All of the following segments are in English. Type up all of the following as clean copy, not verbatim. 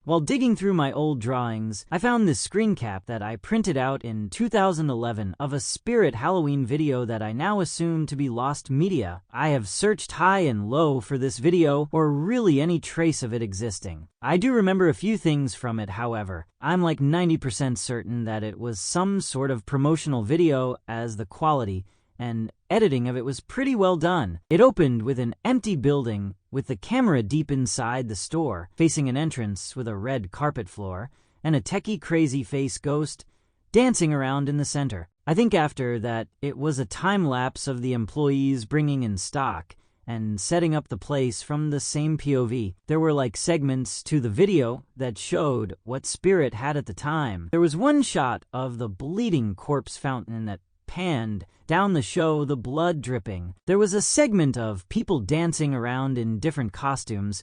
While digging through my old drawings, I found this screen cap that I printed out in 2011 of a Spirit Halloween video that I now assume to be lost media. I have searched high and low for this video, or really any trace of it existing. I do remember a few things from it, however. I'm like 90% certain that it was some sort of promotional video, as the quality and editing of it was pretty well done. It opened with an empty building with the camera deep inside the store, facing an entrance with a red carpet floor, and a techie crazy face ghost dancing around in the center. I think after that it was a time lapse of the employees bringing in stock and setting up the place from the same POV. There were like segments to the video that showed what Spirit had at the time. There was one shot of the bleeding corpse fountain that panned down the show, the blood dripping. There was a segment of people dancing around in different costumes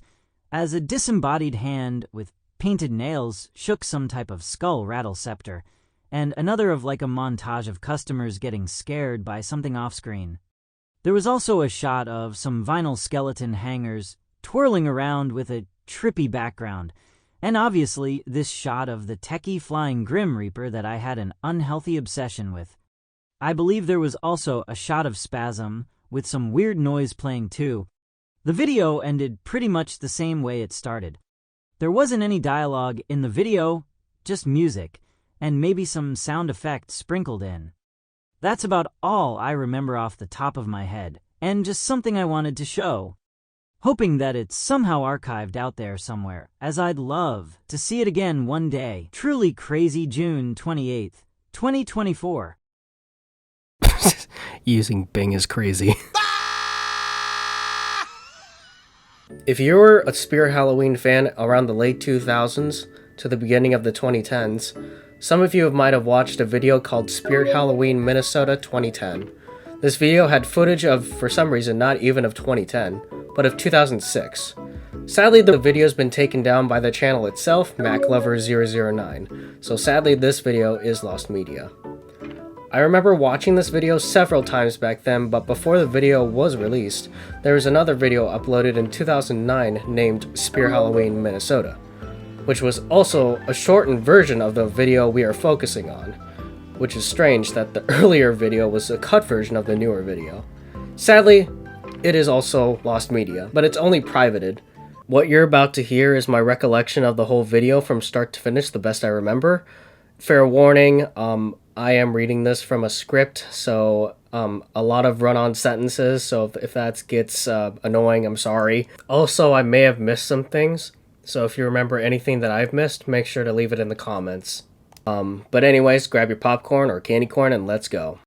as a disembodied hand with painted nails shook some type of skull rattle scepter, and another of like a montage of customers getting scared by something off-screen. There was also a shot of some vinyl skeleton hangers twirling around with a trippy background, and obviously this shot of the techie flying Grim Reaper that I had an unhealthy obsession with. I believe there was also a shot of Spasm with some weird noise playing too. The video ended pretty much the same way it started. There wasn't any dialogue in the video, just music, and maybe some sound effects sprinkled in. That's about all I remember off the top of my head, and just something I wanted to show. Hoping that it's somehow archived out there somewhere, as I'd love to see it again one day. Truly crazy June 28th, 2024. Using Bing is crazy. If you were a Spirit Halloween fan around the late 2000s to the beginning of the 2010s, some of you might have watched a video called Spirit Halloween Minnesota 2010. This video had footage of, for some reason, not even of 2010, but of 2006. Sadly, the video's been taken down by the channel itself, MacLover009, so sadly this video is lost media. I remember watching this video several times back then, but before the video was released, there was another video uploaded in 2009 named Spirit Halloween Minnesota, which was also a shortened version of the video we are focusing on, which is strange that the earlier video was a cut version of the newer video. Sadly, it is also lost media, but it's only privated. What you're about to hear is my recollection of the whole video from start to finish, the best I remember. Fair warning, I am reading this from a script, so a lot of run-on sentences, so if that gets annoying, I'm sorry. Also, I may have missed some things, so if you remember anything that I've missed, make sure to leave it in the comments. But anyways, grab your popcorn or candy corn and let's go.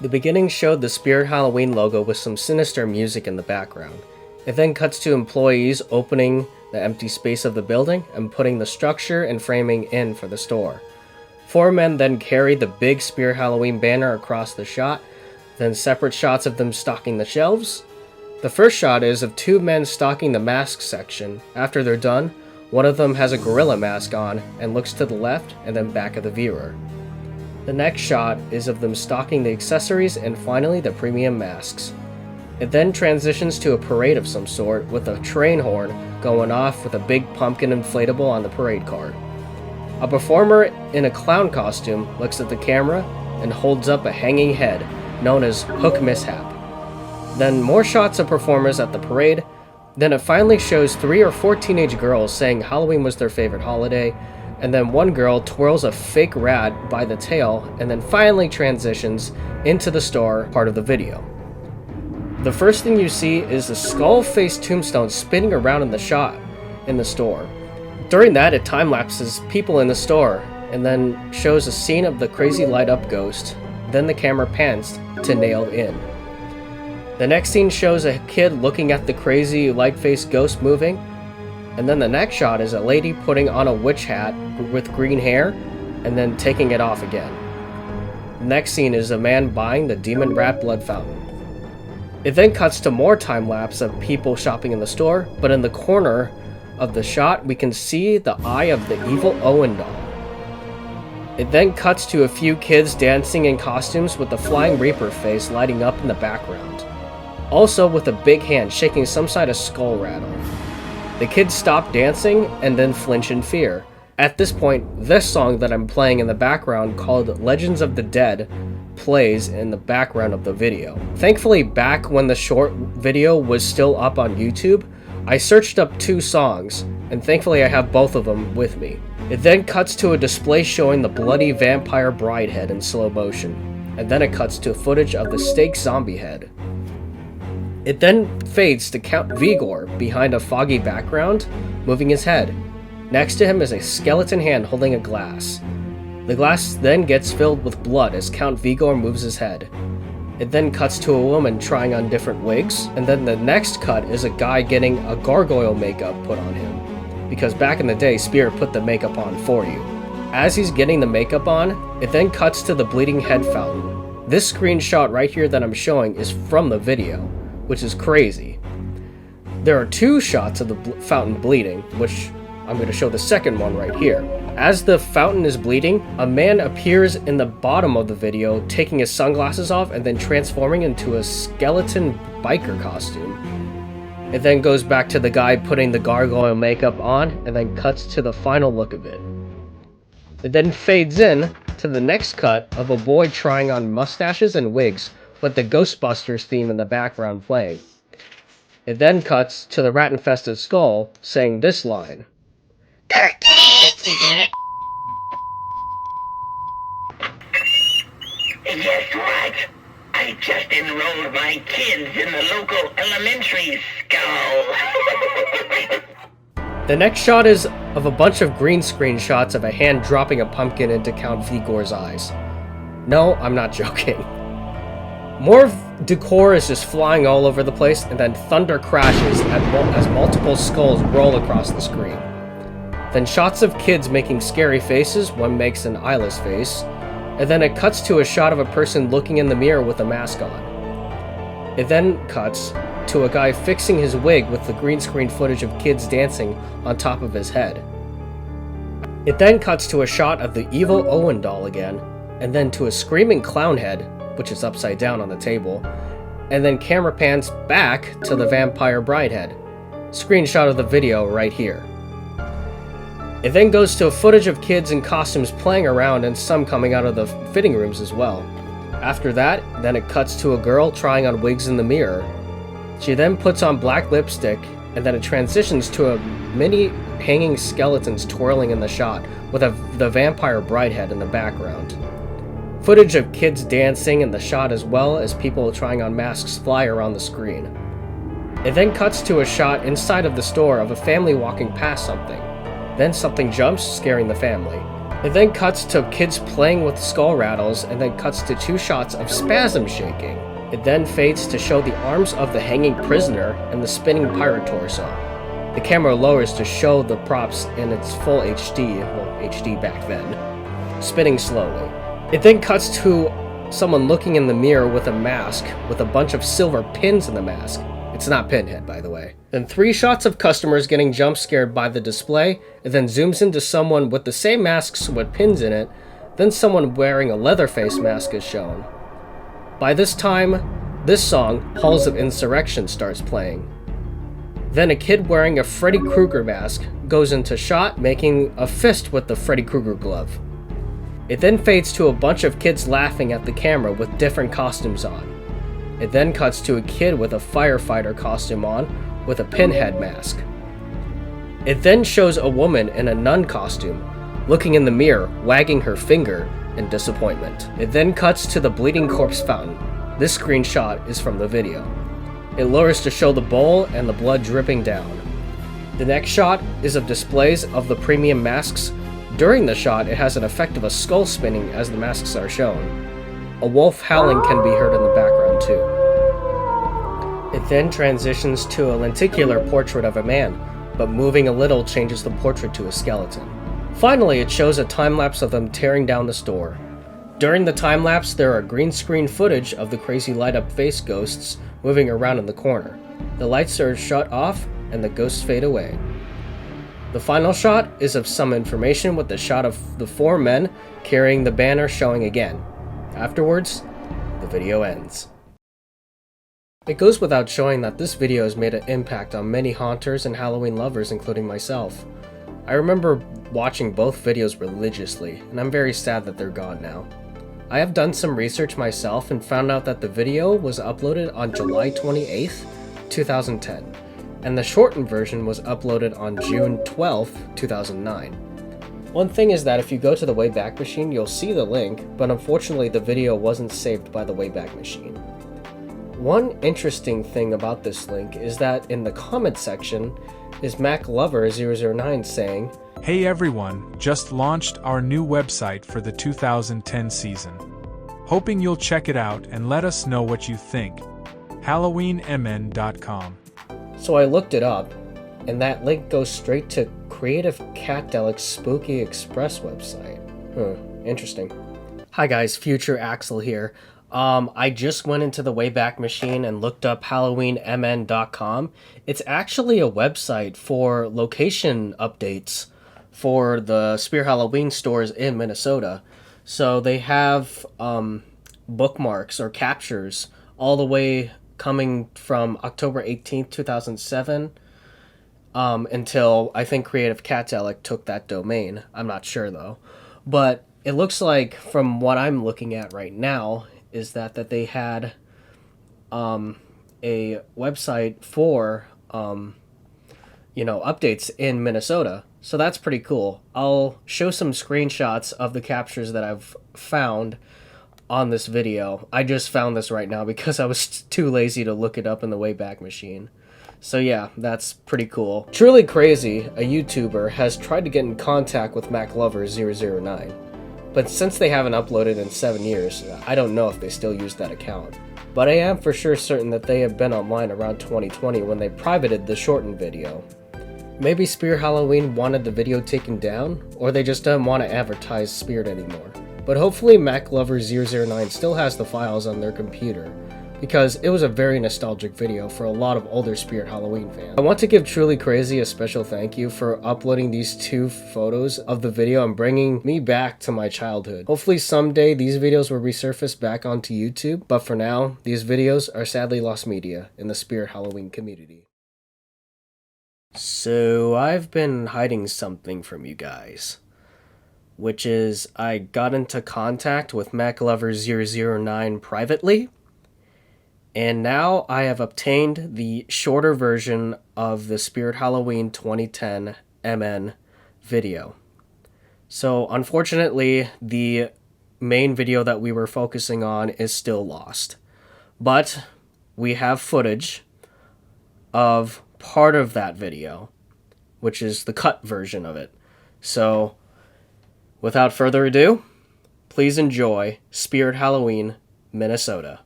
The beginning showed the Spirit Halloween logo with some sinister music in the background. It then cuts to employees opening the empty space of the building and putting the structure and framing in for the store. 4 men then carry the big Spirit Halloween banner across the shot, then separate shots of them stocking the shelves. The first shot is of 2 men stocking the mask section. After they're done, one of them has a gorilla mask on and looks to the left and then back of the viewer. The next shot is of them stocking the accessories and finally the premium masks. It then transitions to a parade of some sort with a train horn going off with a big pumpkin inflatable on the parade cart. A performer in a clown costume looks at the camera and holds up a hanging head, known as Hook Mishap. Then more shots of performers at the parade. Then it finally shows 3 or 4 teenage girls saying Halloween was their favorite holiday, and then one girl twirls a fake rat by the tail, and then finally transitions into the store part of the video. The first thing you see is a skull-faced tombstone spinning around in the shot in the store. During that, it time-lapses people in the store, and then shows a scene of the crazy light-up ghost. Then the camera pans to Nailed In. The next scene shows a kid looking at the crazy light-faced ghost moving, and then the next shot is a lady putting on a witch hat with green hair, and then taking it off again. The next scene is a man buying the demon rat blood fountain. It then cuts to more time-lapse of people shopping in the store, but in the corner of the shot, we can see the eye of the evil Owen doll. It then cuts to a few kids dancing in costumes with the Flying Reaper face lighting up in the background. Also with a big hand shaking some sort of skull rattle. The kids stop dancing and then flinch in fear. At this point, this song that I'm playing in the background called Legends of the Dead plays in the background of the video. Thankfully, back when the short video was still up on YouTube, I searched up 2 songs, and thankfully I have both of them with me. It then cuts to a display showing the bloody vampire bride head in slow motion, and then it cuts to footage of the steak zombie head. It then fades to Count Vigor behind a foggy background, moving his head. Next to him is a skeleton hand holding a glass. The glass then gets filled with blood as Count Vigor moves his head. It then cuts to a woman trying on different wigs, and then the next cut is a guy getting a gargoyle makeup put on him, because back in the day, Spirit put the makeup on for you. As he's getting the makeup on, it then cuts to the bleeding head fountain. This screenshot right here that I'm showing is from the video, which is crazy. There are 2 shots of the fountain bleeding, which I'm going to show the second one right here. As the fountain is bleeding, a man appears in the bottom of the video, taking his sunglasses off and then transforming into a skeleton biker costume. It then goes back to the guy putting the gargoyle makeup on, and then cuts to the final look of it. It then fades in to the next cut of a boy trying on mustaches and wigs, with the Ghostbusters theme in the background playing. It then cuts to the rat-infested skull saying this line. Yes, right. I just enrolled my kids in the local elementary school. The next shot is of a bunch of green screen shots of a hand dropping a pumpkin into Count Vigor's eyes. No, I'm not joking. More decor is just flying all over the place, and then thunder crashes as multiple skulls roll across the screen. Then shots of kids making scary faces, one makes an eyeless face, and then it cuts to a shot of a person looking in the mirror with a mask on. It then cuts to a guy fixing his wig with the green screen footage of kids dancing on top of his head. It then cuts to a shot of the evil Owen doll again, and then to a screaming clown head, which is upside down on the table, and then camera pans back to the vampire bride head. Screenshot of the video right here. It then goes to footage of kids in costumes playing around and some coming out of the fitting rooms as well. After that, then it cuts to a girl trying on wigs in the mirror. She then puts on black lipstick, and then it transitions to a many hanging skeletons twirling in the shot with the vampire bride head in the background. Footage of kids dancing in the shot as well as people trying on masks fly around the screen. It then cuts to a shot inside of the store of a family walking past something. Then something jumps, scaring the family. It then cuts to kids playing with skull rattles, and then cuts to 2 shots of spasm shaking. It then fades to show the arms of the hanging prisoner and the spinning pirate torso. The camera lowers to show the props in its full HD, well, HD back then, spinning slowly. It then cuts to someone looking in the mirror with a mask with a bunch of silver pins in the mask. It's not Pinhead, by the way. Then 3 shots of customers getting jump scared by the display, and then zooms into someone with the same masks with pins in it, then someone wearing a leather face mask is shown. By this time, this song, Halls of Insurrection, starts playing. Then a kid wearing a Freddy Krueger mask goes into shot, making a fist with the Freddy Krueger glove. It then fades to a bunch of kids laughing at the camera with different costumes on. It then cuts to a kid with a firefighter costume on, with a pinhead mask. It then shows a woman in a nun costume, looking in the mirror, wagging her finger in disappointment. It then cuts to the bleeding corpse fountain. This screenshot is from the video. It lowers to show the bowl and the blood dripping down. The next shot is of displays of the premium masks. During the shot, it has an effect of a skull spinning as the masks are shown. A wolf howling can be heard in the background too. It then transitions to a lenticular portrait of a man, but moving a little changes the portrait to a skeleton. Finally, it shows a time-lapse of them tearing down the store. During the time-lapse, there are green screen footage of the crazy light-up face ghosts moving around in the corner. The lights are shut off, and the ghosts fade away. The final shot is of some information with the shot of the 4 men carrying the banner showing again. Afterwards, the video ends. It goes without showing that this video has made an impact on many haunters and Halloween lovers, including myself. I remember watching both videos religiously, and I'm very sad that they're gone now. I have done some research myself and found out that the video was uploaded on July 28th, 2010, and the shortened version was uploaded on June 12th, 2009. One thing is that if you go to the Wayback Machine, you'll see the link, but unfortunately the video wasn't saved by the Wayback Machine. One interesting thing about this link is that in the comment section is MacLover009 saying, "Hey everyone, just launched our new website for the 2010 season. Hoping you'll check it out and let us know what you think. HalloweenMN.com." So I looked it up, and that link goes straight to Creative Catdelic's Spooky Express website. Interesting. Hi guys, Future Axel here. I just went into the Wayback Machine and looked up HalloweenMN.com. It's actually a website for location updates for the Spear Halloween stores in Minnesota. So they have bookmarks or captures all the way coming from October 18th, 2007 until I think Creative Catdelic took that domain. I'm not sure though. But it looks like from what I'm looking at right now is that they had a website for updates in Minnesota. So that's pretty cool. I'll show some screenshots of the captures that I've found on this video. I just found this right now because I was too lazy to look it up in the Wayback Machine. So yeah, that's pretty cool. Truly Crazy, a YouTuber, has tried to get in contact with MacLover009. But since they haven't uploaded in 7 years, I don't know if they still use that account. But I am for sure certain that they have been online around 2020 when they privated the shortened video. Maybe Spear Halloween wanted the video taken down, or they just don't want to advertise Spirit anymore. But hopefully MacLover009 still has the files on their computer, because it was a very nostalgic video for a lot of older Spirit Halloween fans. I want to give Truly Crazy a special thank you for uploading these 2 photos of the video and bringing me back to my childhood. Hopefully someday these videos will resurface back onto YouTube, but for now, these videos are sadly lost media in the Spirit Halloween community. So I've been hiding something from you guys, which is I got into contact with MacLover009 privately, and now I have obtained the shorter version of the Spirit Halloween 2010 MN video. So unfortunately, the main video that we were focusing on is still lost. But we have footage of part of that video, which is the cut version of it. So without further ado, please enjoy Spirit Halloween, Minnesota.